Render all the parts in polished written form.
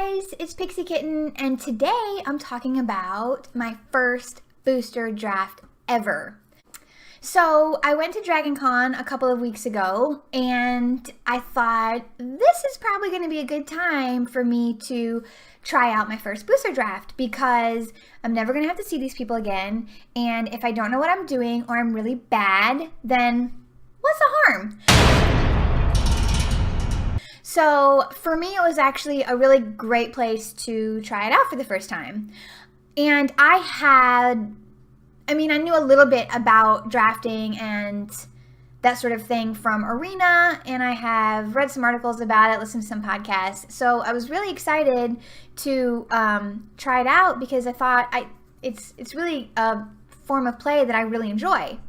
guys, it's Pixie Kitten, and today I'm talking about my first booster draft ever. So I went to Dragon Con a couple of weeks ago, and I thought this is probably going to be a good time for me to try out my first booster draft because I'm never going to have to see these people again, and if I don't know what I'm doing or I'm really bad, then what's the harm? So for me, it was actually a really great place to try it out for the first time. And I knew a little bit about drafting and that sort of thing from Arena, and I have read some articles about it, listened to some podcasts. So I was really excited to try it out because I thought it's really a form of play that I really enjoy.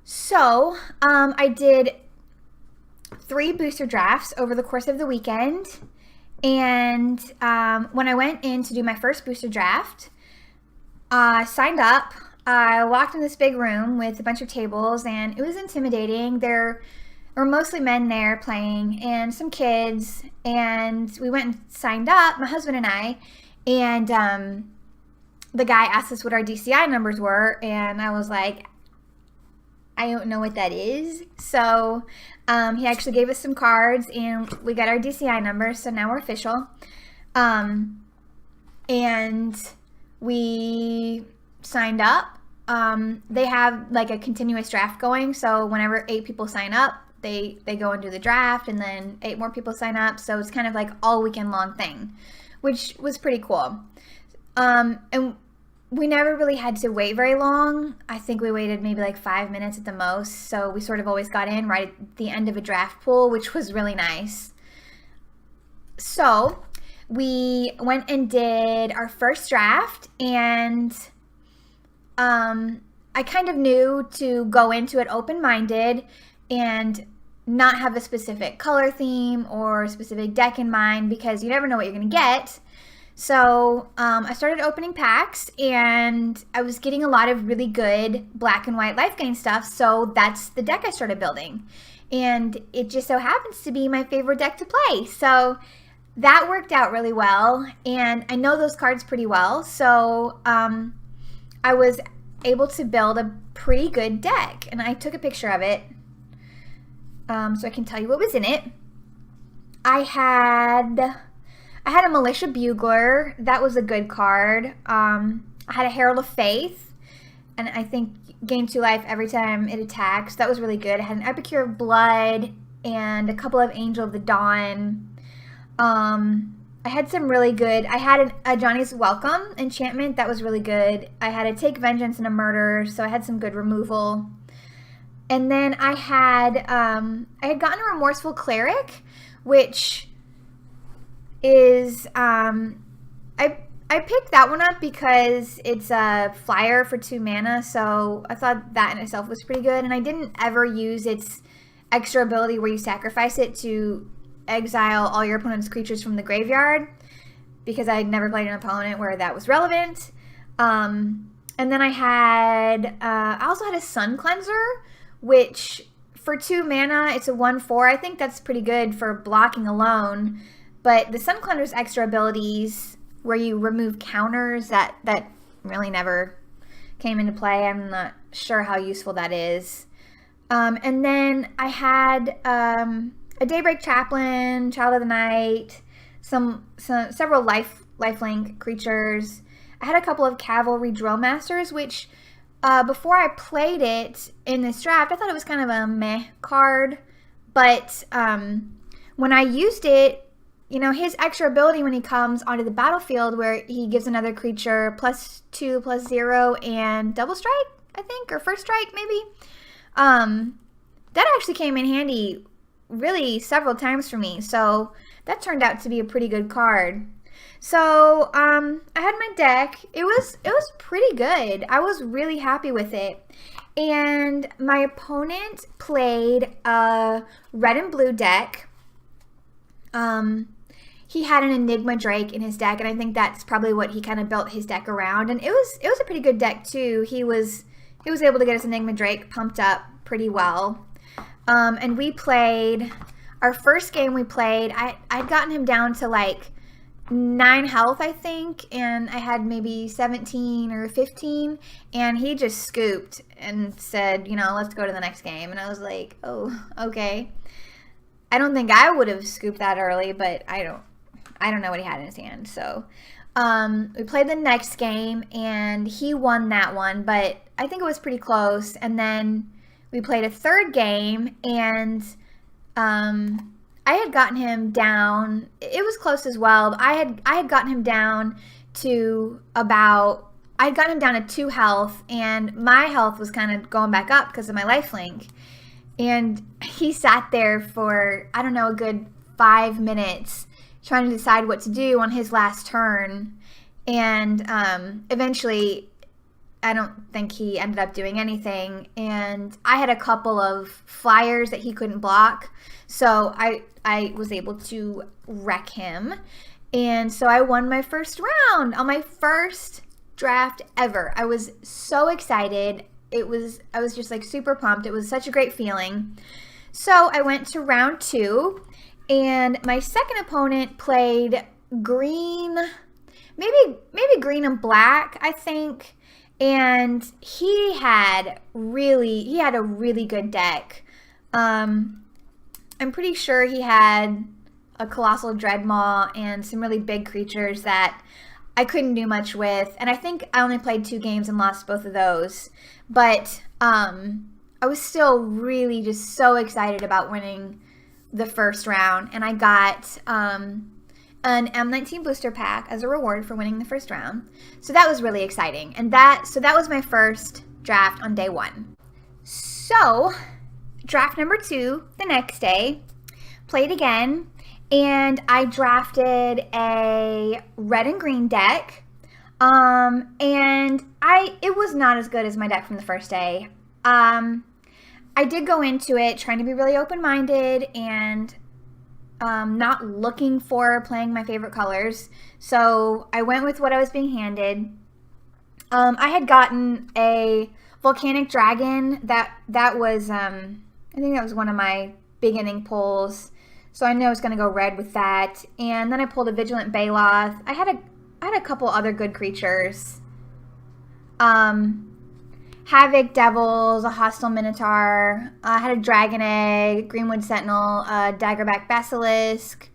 So I did 3 booster drafts over the course of the weekend, and when I went in to do my first booster draft, I signed up. I walked in this big room with a bunch of tables, and it was intimidating. There were mostly men there playing and some kids, and we went and signed up, my husband and I, and the guy asked us what our DCI numbers were, and I was like, I don't know what that is. So he actually gave us some cards, and we got our DCI numbers, so now we're official. And we signed up. They have like a continuous draft going, so whenever 8 people sign up, they go and do the draft, and then 8 more people sign up, so it's kind of like all weekend long thing, which was pretty cool. And we never really had to wait very long. I think we waited maybe like 5 minutes at the most, so we sort of always got in right at the end of a draft pool, which was really nice. So we went and did our first draft, and I kind of knew to go into it open-minded and not have a specific color theme or a specific deck in mind because you never know what you're going to get. So I started opening packs, and I was getting a lot of really good black and white life gain stuff, so that's the deck I started building. And it just so happens to be my favorite deck to play. So that worked out really well, and I know those cards pretty well, so I was able to build a pretty good deck. And I took a picture of it so I can tell you what was in it. I had a Militia Bugler. That was a good card. I had a Herald of Faith, and I think gain 2 life every time it attacks. That was really good. I had an Epicure of Blood and a couple of Angel of the Dawn. I had some really good. I had a Johnny's Welcome enchantment. That was really good. I had a Take Vengeance and a Murder, so I had some good removal. And then I had gotten a Remorseful Cleric, which is I picked that one up because it's a flyer for 2 mana, so I thought that in itself was pretty good, and I didn't ever use its extra ability where you sacrifice it to exile all your opponent's creatures from the graveyard because I had never played an opponent where that was relevant. And then I also had a Sun Cleanser, which for 2 mana, it's a 1/4. I think that's pretty good for blocking alone. But the Sun Cleanser's extra abilities, where you remove counters, that really never came into play. I'm not sure how useful that is. And then I had a Daybreak Chaplain, Child of the Night, several lifelink creatures. I had a couple of Cavalry Drill Masters, which before I played it in this draft, I thought it was kind of a meh card. But when I used it, you know, his extra ability when he comes onto the battlefield where he gives another creature +2/+0 and double strike, I think, or first strike maybe. That actually came in handy really several times for me. So that turned out to be a pretty good card. So I had my deck. It was pretty good. I was really happy with it. And my opponent played a red and blue deck. He had an Enigma Drake in his deck, and I think that's probably what he kind of built his deck around. And it was a pretty good deck too. He was able to get his Enigma Drake pumped up pretty well. And we played our first game. I'd gotten him down to like 9 health, I think, and I had maybe 17 or 15, and he just scooped and said, you know, let's go to the next game. And I was like, oh, okay. I don't think I would have scooped that early, but I don't know what he had in his hand. So we played the next game, and he won that one, but I think it was pretty close. And then we played a third game, and I had gotten him down. It was close as well. But I had gotten him down to about. I had gotten him down to 2 health, and my health was kind of going back up because of my lifelink. And he sat there for, I don't know, a good 5 minutes trying to decide what to do on his last turn. And eventually, I don't think he ended up doing anything. And I had a couple of flyers that he couldn't block. So I was able to wreck him. And so I won my first round on my first draft ever. I was so excited. I was just like super pumped. It was such a great feeling. So I went to round 2, and my second opponent played green, maybe green and black, I think. And he had a really good deck. I'm pretty sure he had a Colossal Dreadmaw and some really big creatures that I couldn't do much with. And I think I only played 2 games and lost both of those. But I was still really just so excited about winning the first round. And I got an M19 booster pack as a reward for winning the first round. So that was really exciting. And that was my first draft on day 1. So draft number 2 the next day, played again, and I drafted a red and green deck. And it was not as good as my deck from the first day. I did go into it trying to be really open-minded and not looking for playing my favorite colors. So I went with what I was being handed. I had gotten a volcanic dragon that was I think that was one of my beginning pulls. So I knew I was going to go red with that. And then I pulled a vigilant Baloth. I had a couple other good creatures. Havoc Devils, a Hostile Minotaur. I had a Dragon Egg, Greenwood Sentinel, a Daggerback Basilisk.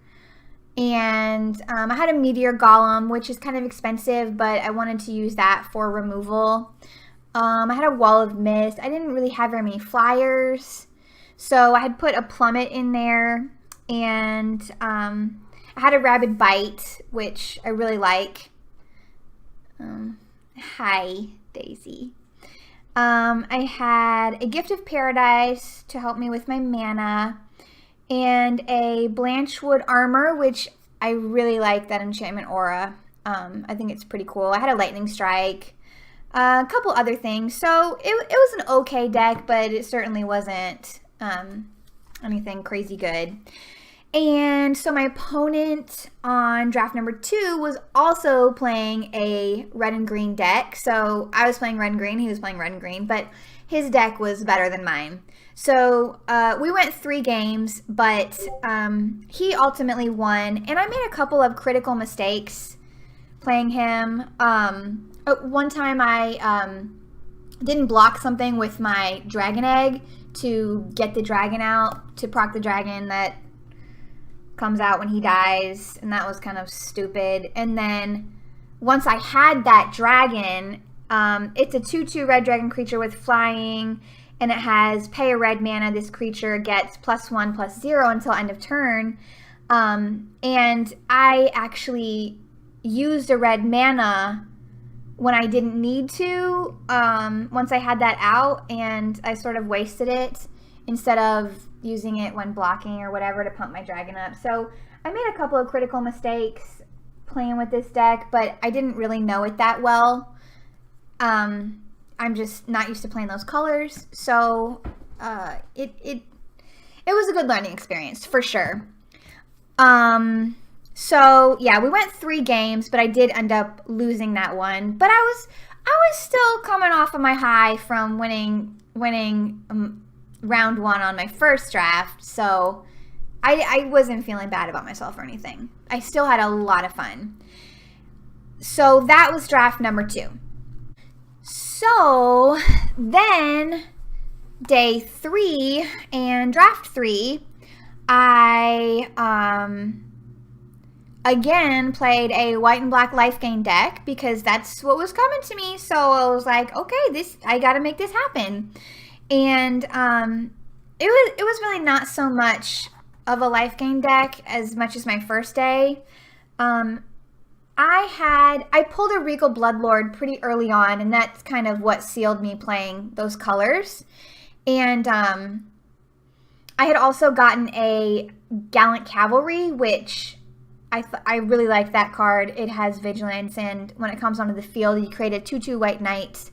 And I had a Meteor Golem, which is kind of expensive, but I wanted to use that for removal. I had a Wall of Mist. I didn't really have very many flyers. So I had put a Plummet in there. And I had a Rabid Bite, which I really like. Hi, Daisy. I had a Gift of Paradise to help me with my mana, and a Blanchwood Armor, which I really like that enchantment aura. I think it's pretty cool. I had a Lightning Strike, a couple other things. So it was an okay deck, but it certainly wasn't anything crazy good. And so my opponent on draft number 2 was also playing a red and green deck. So I was playing red and green, he was playing red and green, but his deck was better than mine. So we went 3 games, but he ultimately won. And I made a couple of critical mistakes playing him. One time I didn't block something with my Dragon Egg to get the dragon out, to proc the dragon that comes out when he dies, and that was kind of stupid. And then once I had that dragon, it's a 2/2 red dragon creature with flying, and it has pay a red mana. This creature gets +1/+0 until end of turn. And I actually used a red mana when I didn't need to, once I had that out, and I sort of wasted it instead of using it when blocking or whatever to pump my dragon up. So I made a couple of critical mistakes playing with this deck, but I didn't really know it that well. I'm just not used to playing those colors, so it was a good learning experience for sure. So yeah, we went 3 games, but I did end up losing that one. But I was still coming off of my high from winning round 1 on my first draft, so I wasn't feeling bad about myself or anything. I still had a lot of fun. So that was draft number 2. So then day 3 and draft 3, I again played a white and black life gain deck because that's what was coming to me. So I was like, okay, I got to make this happen. And it was really not so much of a life gain deck as much as my first day. I pulled a Regal Bloodlord pretty early on, and that's kind of what sealed me playing those colors. And I had also gotten a Gallant Cavalry, which I really like that card. It has Vigilance, and when it comes onto the field, you create a 2/2 White Knight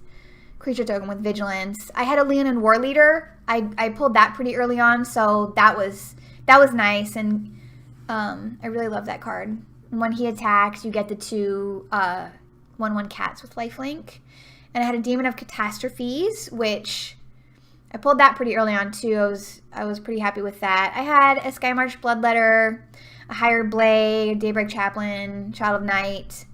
creature token with Vigilance. I had a Leonin War Leader. I pulled that pretty early on, so that was nice, and I really love that card. When he attacks, you get the 2 1/1 cats with lifelink. And I had a Demon of Catastrophes, which I pulled that pretty early on too. I was pretty happy with that. I had a Skymarch Bloodletter, a Hired Blade, Daybreak Chaplain, Child of Night.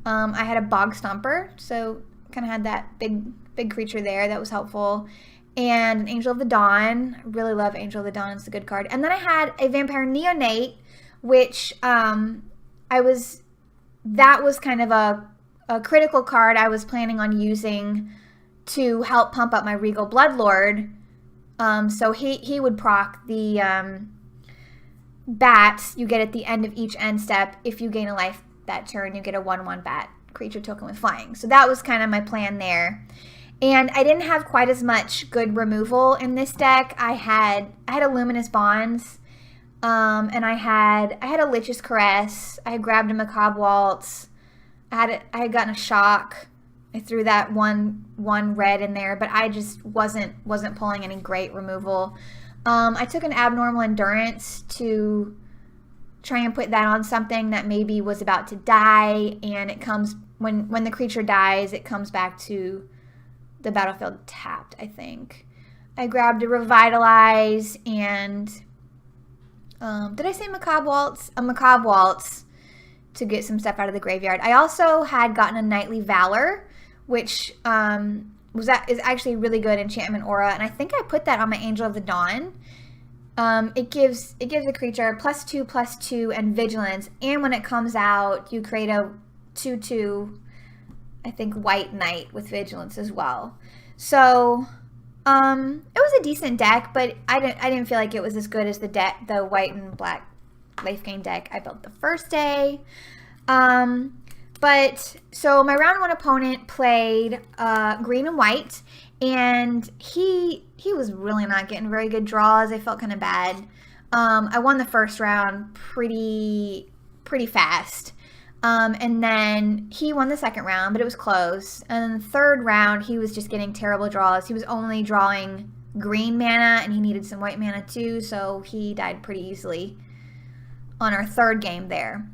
I had a Bog Stomper, so kind of had that big creature there. That was helpful. And an Angel of the Dawn. I really love Angel of the Dawn. It's a good card. And then I had a Vampire Neonate, which that was kind of a critical card I was planning on using to help pump up my Regal Bloodlord. So he would proc the bats you get at the end of each end step. If you gain a life that turn, you get a 1/1 bat creature token with flying. So that was kind of my plan there. And I didn't have quite as much good removal in this deck. I had a Luminous Bonds, and I had a Lich's Caress. I had grabbed a Macabre Waltz. I had gotten a Shock. I threw that one red in there, but I just wasn't pulling any great removal. I took an Abnormal Endurance to try and put that on something that maybe was about to die, and it comes when the creature dies, it comes back to the battlefield tapped, I think. I grabbed a Revitalize and did I say Macabre Waltz? A Macabre Waltz to get some stuff out of the graveyard. I also had gotten a Knightly Valor, which is actually really good enchantment aura, and I think I put that on my Angel of the Dawn. It gives a creature +2/+2 and Vigilance, and when it comes out, you create a 2/2, I think, White Knight with Vigilance as well. So it was a decent deck, but I didn't feel like it was as good as the white and black life gain deck I built the first day. But so my round 1 opponent played green and white, and he was really not getting very good draws. I felt kind of bad. I won the first round pretty fast. And then he won the second round, but it was close. And then the third round, he was just getting terrible draws. He was only drawing green mana, and he needed some white mana too, so he died pretty easily on our third game there.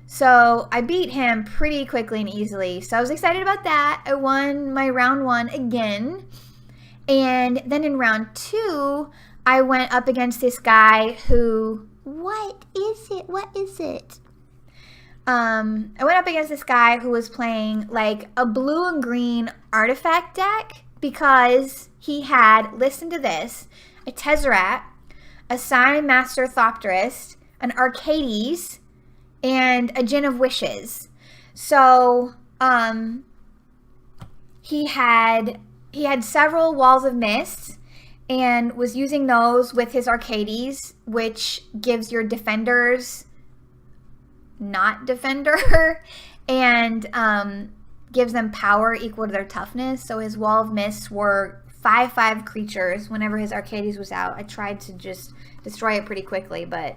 So I beat him pretty quickly and easily, so I was excited about that. I won my round 1 again. And then in round 2, I went up against this guy who... What is it? I went up against this guy who was playing like a blue and green artifact deck because he had, listen to this, a Tezzeret, a Sign Master Thopterist, an Arcades, and a Gin of Wishes. So he had several Walls of Mist and was using those with his Arcades, which gives your defenders not defender and gives them power equal to their toughness. So his Wall of Mists were 5/5 creatures whenever his Arcades was out. I tried to just destroy it pretty quickly, but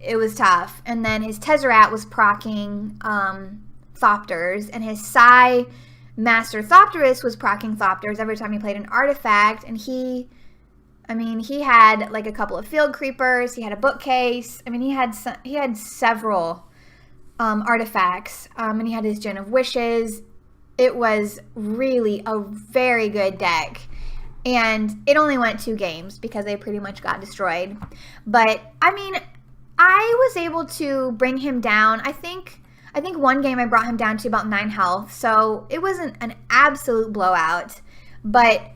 it was tough. And then his Tezzeret was proccing Thopters, and his Psy Master Thopterist was proccing Thopters every time he played an artifact. And he had like a couple of Field Creepers. He had a bookcase. I mean, he had several artifacts, and he had his Gin of Wishes. It was really a very good deck. And it only went 2 games because they pretty much got destroyed. But, I mean, I was able to bring him down. I think one game I brought him down to about 9 health. So it wasn't an absolute blowout. But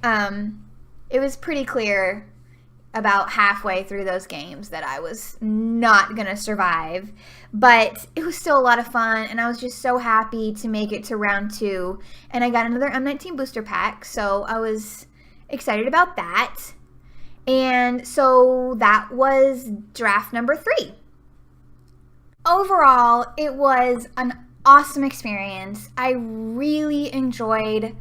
it was pretty clear about halfway through those games that I was not going to survive. But it was still a lot of fun, and I was just so happy to make it to round 2. And I got another M19 booster pack, so I was excited about that. And so that was draft number 3. Overall, it was an awesome experience. I really enjoyed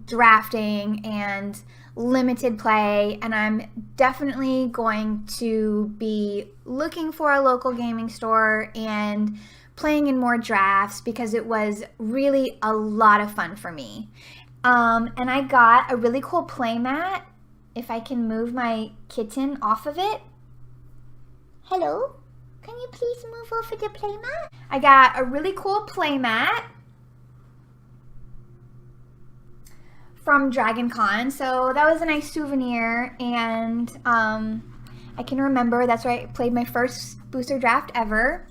drafting and limited play, and I'm definitely going to be looking for a local gaming store and playing in more drafts because it was really a lot of fun for me. And I got a really cool play mat. If I can move my kitten off of it. Hello? Can you please move off of the play mat? I got a really cool play mat from Dragon Con, so that was a nice souvenir, and I can remember that's where I played my first booster draft ever.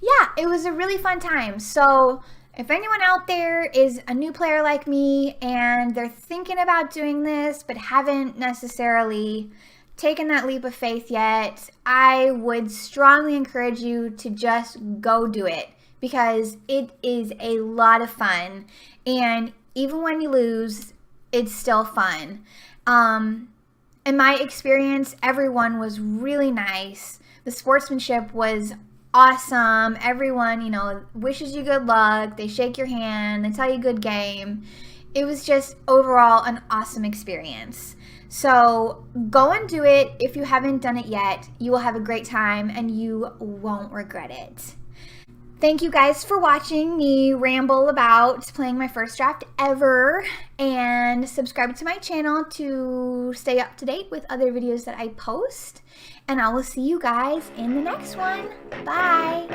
Yeah, it was a really fun time. So if anyone out there is a new player like me and they're thinking about doing this but haven't necessarily taken that leap of faith yet, I would strongly encourage you to just go do it because it is a lot of fun, and even when you lose, it's still fun. In my experience, everyone was really nice. The sportsmanship was awesome. Everyone, you know, wishes you good luck. They shake your hand. They tell you good game. It was just overall an awesome experience. So go and do it. If you haven't done it yet, you will have a great time and you won't regret it. Thank you guys for watching me ramble about playing my first draft ever, and subscribe to my channel to stay up to date with other videos that I post, and I will see you guys in the next one. Bye!